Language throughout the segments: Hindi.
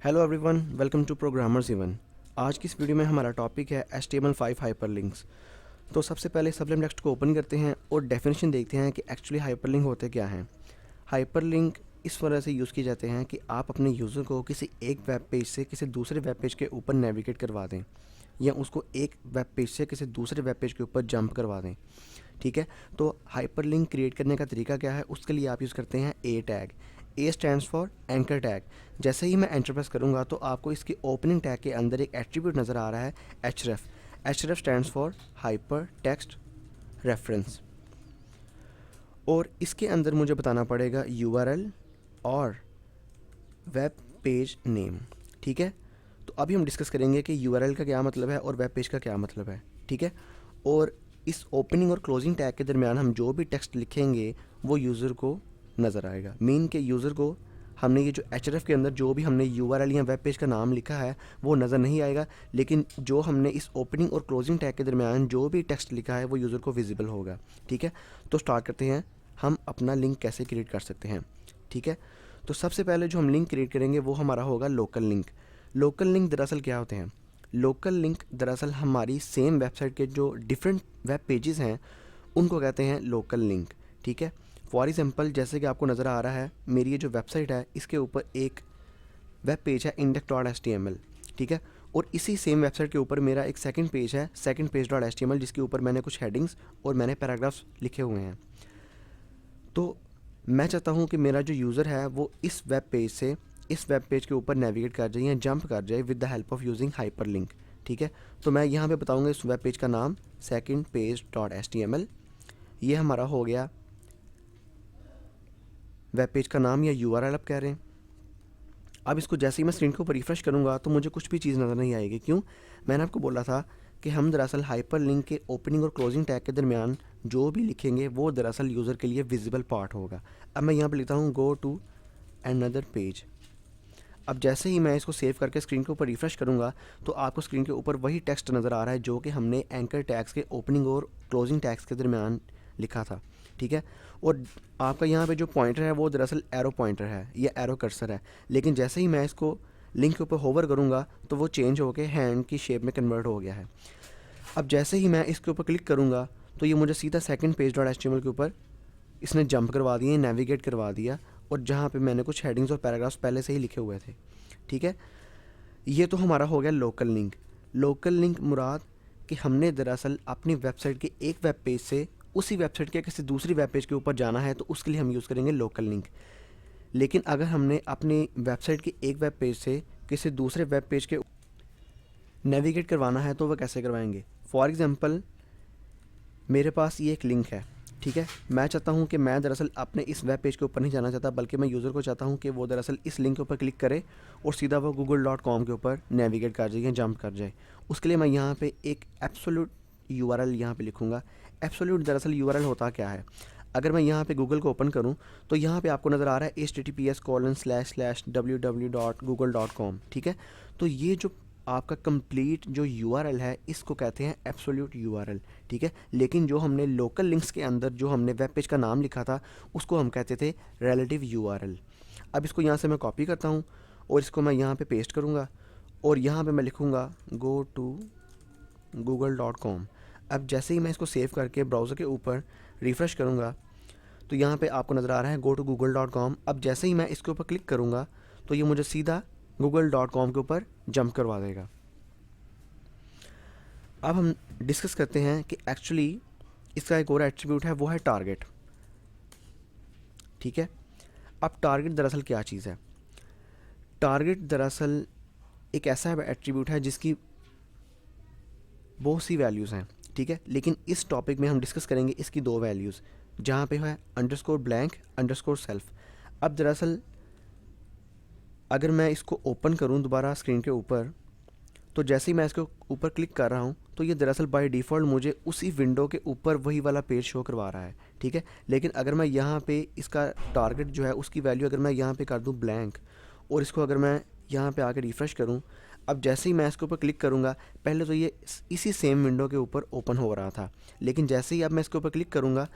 Hello everyone, welcome to programmers even. आज की इस वीडियो में हमारा टॉपिक है HTML5 हाइपरलिंक्स। तो सबसे पहले सबलिम टेक्स्ट को ओपन करते हैं और डेफिनेशन देखते हैं कि एक्चुअली हाइपरलिंक होते क्या हैं। हाइपरलिंक इस वजह से यूज़ किए जाते हैं कि आप अपने यूज़र को किसी एक वेब पेज से किसी दूसरे वेब पेज के ऊपर नेविगेट करवा दें या उसको एक वेब पेज से किसी दूसरे वेब पेज के ऊपर जंप करवा दें। ठीक है, तो हाइपरलिंक क्रिएट करने का तरीका क्या है, उसके लिए आप यूज़ करते हैं A tag. A stands for anchor tag. जैसे ही मैं एंटर प्रेस करूँगा तो आपको इसकी ओपनिंग टैग के अंदर एक एट्रीब्यूट नज़र आ रहा है href। href stands for hyper text reference. और इसके अंदर मुझे बताना पड़ेगा URL और वेब पेज नेम। ठीक है, तो अभी हम डिस्कस करेंगे कि URL का क्या मतलब है और वेब पेज का क्या मतलब है। ठीक है, और इस ओपनिंग और क्लोजिंग टैग के दरमियान हम जो भी टेक्स्ट लिखेंगे वो यूज़र को नज़र आएगा। मीन के यूज़र को हमने ये जो href के अंदर जो भी हमने URL या वेब पेज का नाम लिखा है वो नज़र नहीं आएगा, लेकिन जो हमने इस ओपनिंग और क्लोजिंग टैग के दरमियान जो भी टेक्स्ट लिखा है वो यूज़र को विजिबल होगा। ठीक है, तो स्टार्ट करते हैं हम अपना लिंक कैसे क्रिएट कर सकते हैं। ठीक है, तो सबसे पहले जो हम लिंक क्रिएट करेंगे वो हमारा होगा लोकल लिंक। लोकल लिंक दरअसल क्या होते हैं? लोकल लिंक दरअसल हमारी सेम वेबसाइट के जो डिफरेंट वेब पेजेस हैं उनको कहते हैं लोकल लिंक। ठीक है, फॉर एग्जांपल जैसे कि आपको नज़र आ रहा है मेरी ये जो वेबसाइट है इसके ऊपर एक वेब पेज है index.html। ठीक है, और इसी सेम वेबसाइट के ऊपर मेरा एक सेकंड पेज है secondpage.html जिसके ऊपर मैंने कुछ हेडिंग्स और मैंने पैराग्राफ्स लिखे हुए हैं। तो मैं चाहता हूँ कि मेरा जो यूज़र है वो इस वेब पेज से इस वेब पेज के ऊपर नेविगेट कर जाए या जंप कर जाए with the help of using hyperlink. ठीक है, तो मैं यहाँ पे बताऊँगा इस वेब पेज का नाम secondpage.html। ये हमारा हो गया वेब पेज का नाम या URL आप कह रहे हैं। अब इसको जैसे ही मैं स्क्रीन के ऊपर रिफ्रेश करूँगा तो मुझे कुछ भी चीज़ नज़र नहीं आएगी। क्यों? मैंने आपको बोला था कि हम दरअसल हाइपरलिंक के ओपनिंग और क्लोजिंग टैग के दरमियान जो भी लिखेंगे वो दरअसल यूज़र के लिए विजिबल पार्ट होगा। अब मैं यहाँ पर लिखता हूँ गो टू अनदर पेज। अब जैसे ही मैं इसको सेव करके स्क्रीन के ऊपर रिफ्रेश करूँगा तो आपको स्क्रीन के ऊपर वही टेक्स्ट नज़र आ रहा है जो कि हमने एंकर टैग्स के ओपनिंग और क्लोजिंग टैग्स के दरमियान लिखा था। ठीक है, और आपका यहाँ पे जो पॉइंटर है वो दरअसल एरो पॉइंटर है या एरो कर्सर है, लेकिन जैसे ही मैं इसको लिंक के ऊपर होवर करूँगा तो वो चेंज होकर हैंड की शेप में कन्वर्ट हो गया है। अब जैसे ही मैं इसके ऊपर क्लिक करूँगा तो ये मुझे सीधा secondpage.html के ऊपर इसने जंप करवा दिए, नेविगेट करवा दिया, और जहाँ पे मैंने कुछ हेडिंग्स और पैराग्राफ्स पहले से ही लिखे हुए थे। ठीक है, ये तो हमारा हो गया लोकल लिंक। लोकल लिंक मुराद कि हमने दरअसल अपनी वेबसाइट के एक वेब पेज से उसी वेबसाइट के किसी दूसरी वेब पेज के ऊपर जाना है तो उसके लिए हम यूज़ करेंगे लोकल लिंक। लेकिन अगर हमने अपनी वेबसाइट के एक वेब पेज से किसी दूसरे वेब पेज के नेविगेट करवाना है तो वह कैसे करवाएंगे? फॉर एग्ज़ाम्पल मेरे पास ये एक लिंक है। ठीक है, मैं चाहता हूँ कि मैं दरअसल अपने इस वेब पेज के ऊपर नहीं जाना चाहता, बल्कि मैं यूज़र को चाहता हूँ कि वो दरअसल इस लिंक के ऊपर क्लिक करे और सीधा वो google.com के ऊपर नेविगेट कर जाए या जंप कर जाए। उसके लिए मैं यहाँ पे एक एब्सोल्यूट URL यहाँ पे लिखूँगा। एब्सोल्यूट दरअसल URL होता क्या है? अगर मैं यहाँ पे गूगल को ओपन करूँ तो यहाँ पे आपको नज़र आ रहा है https://www.google.com। ठीक है, तो ये जो आपका कंप्लीट जो URL है इसको कहते हैं एब्सोल्यूट URL। ठीक है, लेकिन जो हमने लोकल लिंक्स के अंदर जो हमने वेब पेज का नाम लिखा था उसको हम कहते थे रिलेटिव URL। अब इसको यहाँ से मैं कॉपी करता हूँ और इसको मैं यहाँ पे पेस्ट करूँगा और यहाँ पे मैं लिखूँगा गो टू google.com। अब जैसे ही मैं इसको सेव करके ब्राउज़र के ऊपर रिफ़्रेश करूँगा तो यहाँ पे आपको नज़र आ रहा है गो टू google.com। अब जैसे ही मैं इसके ऊपर क्लिक करूँगा तो ये मुझे सीधा google.com के ऊपर जंप करवा देगा। अब हम डिस्कस करते हैं कि एक्चुअली इसका एक और एट्रीब्यूट है, वो है टारगेट। ठीक है, अब टारगेट दरअसल क्या चीज़ है? टारगेट दरअसल एक ऐसा एट्रीब्यूट है जिसकी बहुत सी वैल्यूज़ हैं। ठीक है, लेकिन इस टॉपिक में हम डिस्कस करेंगे इसकी दो वैल्यूज़, जहाँ पे है _blank _self। अब दरअसल अगर मैं इसको ओपन करूँ दोबारा स्क्रीन के ऊपर तो जैसे ही मैं इसके ऊपर क्लिक कर रहा हूँ तो ये दरअसल बाय डिफ़ॉल्ट मुझे उसी विंडो के ऊपर वही वाला पेज शो करवा रहा है। ठीक है, लेकिन अगर मैं यहाँ पे इसका टारगेट जो है उसकी वैल्यू अगर मैं यहाँ पे कर दूँ ब्लैंक और इसको अगर मैं यहाँ पे आके रिफ़्रेश करूँ, अब जैसे ही मैं इसके ऊपर क्लिक करूँगा पहले तो ये इसी सेम विंडो के ऊपर ओपन हो रहा था, लेकिन जैसे ही अब मैं इसके ऊपर क्लिक करूँगा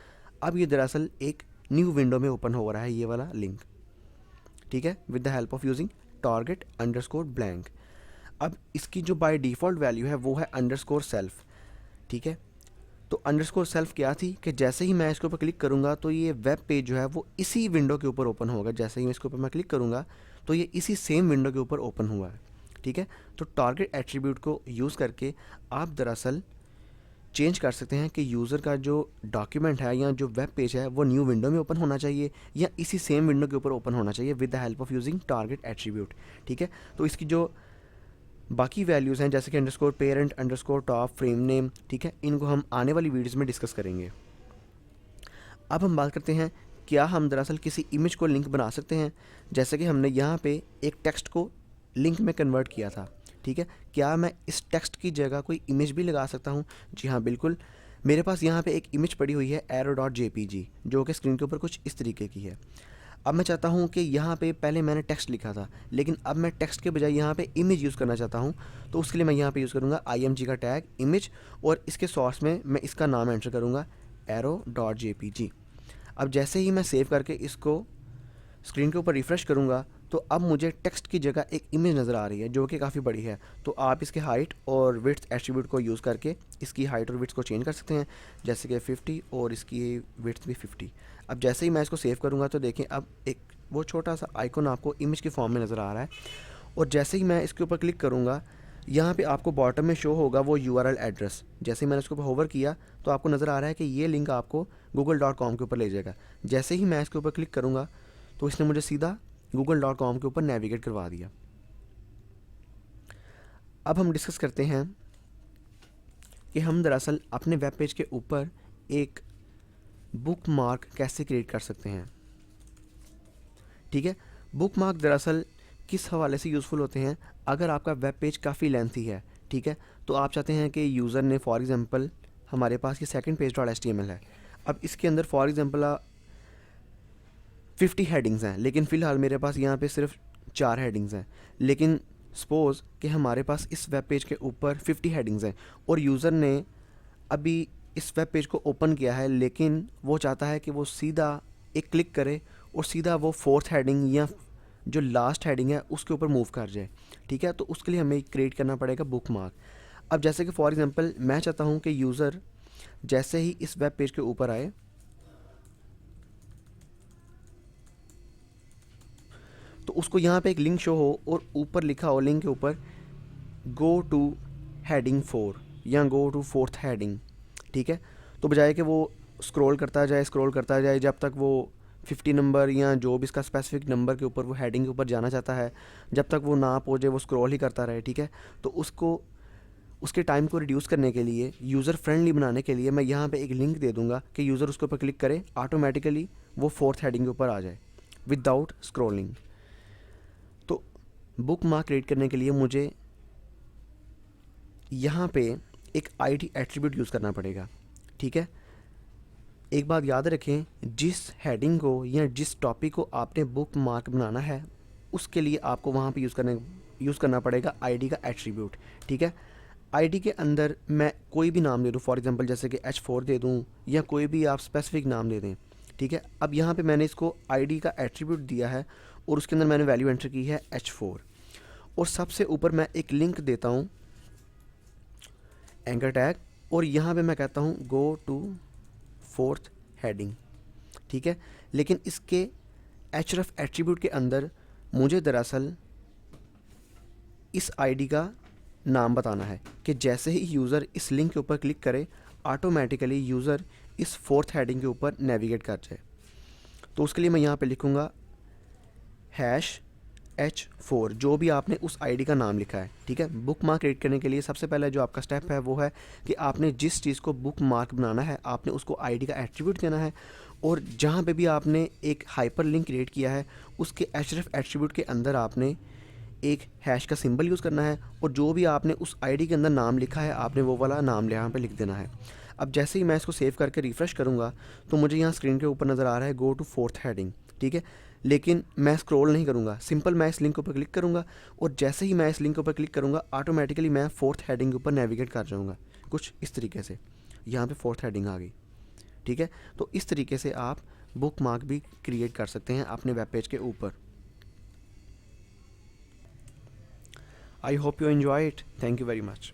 अब ये दरअसल एक न्यू विंडो में ओपन हो रहा है ये वाला लिंक। ठीक है, with the help of using target underscore blank. अब इसकी जो बाय डिफ़ॉल्ट वैल्यू है वो है अंडरस्कोर सेल्फ, ठीक है। तो अंडरस्कोर सेल्फ क्या थी कि जैसे ही मैं इसके ऊपर क्लिक करूँगा तो ये वेब पेज जो है वो इसी विंडो के ऊपर ओपन होगा। जैसे ही मैं इसके ऊपर मैं क्लिक करूँगा तो ये इसी सेम विंडो के ऊपर ओपन हुआ है, ठीक है। तो टारगेट एट्रीब्यूट को यूज़ करके आप दरअसल चेंज कर सकते हैं कि यूज़र का जो डॉक्यूमेंट है या जो वेब पेज है वो न्यू विंडो में ओपन होना चाहिए या इसी सेम विंडो के ऊपर ओपन होना चाहिए with the help of using target attribute, ठीक है। तो इसकी जो बाकी वैल्यूज़ हैं जैसे कि underscore parent, underscore top, frame name, ठीक है, इनको हम आने वाली वीडियोज़ में डिस्कस करेंगे। अब हम बात करते हैं क्या हम दरअसल किसी इमेज को लिंक बना सकते हैं। जैसे कि हमने यहाँ पे एक टेक्स्ट को लिंक में कन्वर्ट किया था, ठीक है। क्या मैं इस टेक्स्ट की जगह कोई इमेज भी लगा सकता हूँ? जी हाँ, बिल्कुल। मेरे पास यहाँ पे एक इमेज पड़ी हुई है arrow.jpg जो कि स्क्रीन के ऊपर कुछ इस तरीके की है। अब मैं चाहता हूँ कि यहाँ पे पहले मैंने टेक्स्ट लिखा था लेकिन अब मैं टेक्स्ट के बजाय यहाँ पे इमेज यूज़ करना चाहता हूँ। तो उसके लिए मैं यहाँ पे यूज़ करूँगा img का टैग इमेज और इसके सोर्स में मैं इसका नाम एंटर करूँगा arrow.jpg। अब जैसे ही मैं सेव करके इसको स्क्रीन के ऊपर रिफ़्रेश करूँगा तो अब मुझे टेक्स्ट की जगह एक इमेज नज़र आ रही है जो कि काफ़ी बड़ी है। तो आप इसके हाइट और विड्थ एट्रीब्यूट को यूज़ करके इसकी हाइट और विड्थ को चेंज कर सकते हैं, जैसे कि 50 और इसकी विड्थ भी 50। अब जैसे ही मैं इसको सेव करूँगा तो देखें अब एक वो छोटा सा आइकन आपको इमेज के फॉर्म में नज़र आ रहा है। और जैसे ही मैं इसके ऊपर क्लिक करूँगा यहाँ पे आपको बॉटम में शो होगा वो URL एड्रेस। जैसे ही मैंने इसके ऊपर होवर किया तो आपको नज़र आ रहा है कि ये लिंक आपको google.com के ऊपर ले जाएगा। जैसे ही मैं इसके ऊपर क्लिक करूँगा तो इसने मुझे सीधा google.com के ऊपर नेविगेट करवा दिया। अब हम डिस्कस करते हैं कि हम दरअसल अपने वेब पेज के ऊपर एक बुक मार्क कैसे क्रिएट कर सकते हैं, ठीक है। बुक मार्क दरअसल किस हवाले से यूज़फुल होते हैं? अगर आपका वेब पेज काफ़ी लेंथी है, ठीक है, तो आप चाहते हैं कि यूज़र ने फॉर एग्जांपल हमारे पास ये सेकंड पेज .html है। अब इसके अंदर फॉर एग्जांपल 50 हेडिंग्स हैं लेकिन फ़िलहाल मेरे पास यहाँ पे सिर्फ 4 हेडिंग्स हैं। लेकिन सपोज़ कि हमारे पास इस वेब पेज के ऊपर 50 हेडिंग्स हैं और यूज़र ने अभी इस वेब पेज को ओपन किया है लेकिन वो चाहता है कि वो सीधा एक क्लिक करे और सीधा वो 4th हेडिंग या जो लास्ट हेडिंग है उसके ऊपर मूव कर जाए, ठीक है। तो उसके लिए हमें क्रिएट करना पड़ेगा बुक मार्क। अब जैसे कि फॉर एग्जांपल मैं चाहता हूँ कि यूज़र जैसे ही इस वेब पेज के ऊपर आए तो उसको यहाँ पे एक लिंक शो हो और ऊपर लिखा हो लिंक के ऊपर गो टू हेडिंग 4 या गो टू 4th हेडिंग, ठीक है। तो बजाय कि वो स्क्रॉल करता जाए जब तक वो 50 नंबर या जो भी इसका स्पेसिफिक नंबर के ऊपर वो हेडिंग के ऊपर जाना चाहता है जब तक वो ना पहुँचे वो स्क्रॉल ही करता रहे, ठीक है। तो उसको उसके टाइम को रिड्यूस करने के लिए, यूज़र फ्रेंडली बनाने के लिए मैं यहाँ पे एक लिंक दे दूँगा कि यूज़र उसके ऊपर क्लिक करे, ऑटोमेटिकली वो 4th हेडिंग के ऊपर आ जाए विदाउट स्क्रॉलिंग। तो बुक मार्क क्रिएट करने के लिए मुझे यहाँ पे एक ID एट्रीब्यूट यूज़ करना पड़ेगा, ठीक है। एक बात याद रखें, जिस हेडिंग को या जिस टॉपिक को आपने बुक मार्क बनाना है उसके लिए आपको वहाँ पे यूज़ करना पड़ेगा ID का एट्रीब्यूट, ठीक है। ID के अंदर मैं कोई भी नाम दे दूँ, फॉर एग्जांपल जैसे कि H4 दे दूँ या कोई भी आप स्पेसिफिक नाम दे दें, ठीक है। अब यहाँ पे मैंने इसको ID का एट्रीब्यूट दिया है और उसके अंदर मैंने वैल्यू एंटर की है H4 और सबसे ऊपर मैं एक लिंक देता हूँ एंकर टैग और यहाँ पे मैं कहता हूँ गो टू 4th हेडिंग, ठीक है। लेकिन इसके href एट्रीब्यूट के अंदर मुझे दरअसल इस ID का नाम बताना है कि जैसे ही यूज़र इस लिंक के ऊपर क्लिक करे ऑटोमेटिकली यूज़र इस 4th हेडिंग के ऊपर नेविगेट कर जाए। तो उसके लिए मैं यहाँ पे लिखूँगा #H4 जो भी आपने उस ID का नाम लिखा है, ठीक है। बुक मार्क क्रिएट करने के लिए सबसे पहले जो आपका स्टेप है वो है कि आपने जिस चीज़ को बुक मार्क बनाना है आपने उसको ID का एट्रीब्यूट देना है और जहाँ पे भी आपने एक हाइपर लिंक क्रिएट किया है उसके href एट्रीब्यूट के अंदर आपने एक हैश का सिंबल यूज़ करना है और जो भी आपने उस ID के अंदर नाम लिखा है आपने वो वाला नाम यहाँ पे लिख देना है। अब जैसे ही मैं इसको सेव करके रिफ़्रेश करूँगा तो मुझे यहाँ स्क्रीन के ऊपर नज़र आ रहा है गो टू 4th हेडिंग, ठीक है। लेकिन मैं स्क्रॉल नहीं करूँगा, सिंपल मैं इस लिंक के ऊपर क्लिक करूँगा और जैसे ही मैं इस लिंक के ऊपर क्लिक करूँगा ऑटोमेटिकली मैं 4th हेडिंग के ऊपर नेविगेट कर जाऊँगा कुछ इस तरीके से। यहाँ पे 4th हेडिंग आ गई, ठीक है। तो इस तरीके से आप बुक मार्क भी क्रिएट कर सकते हैं अपने वेब पेज के ऊपर। I hope you enjoy it. Thank you very much.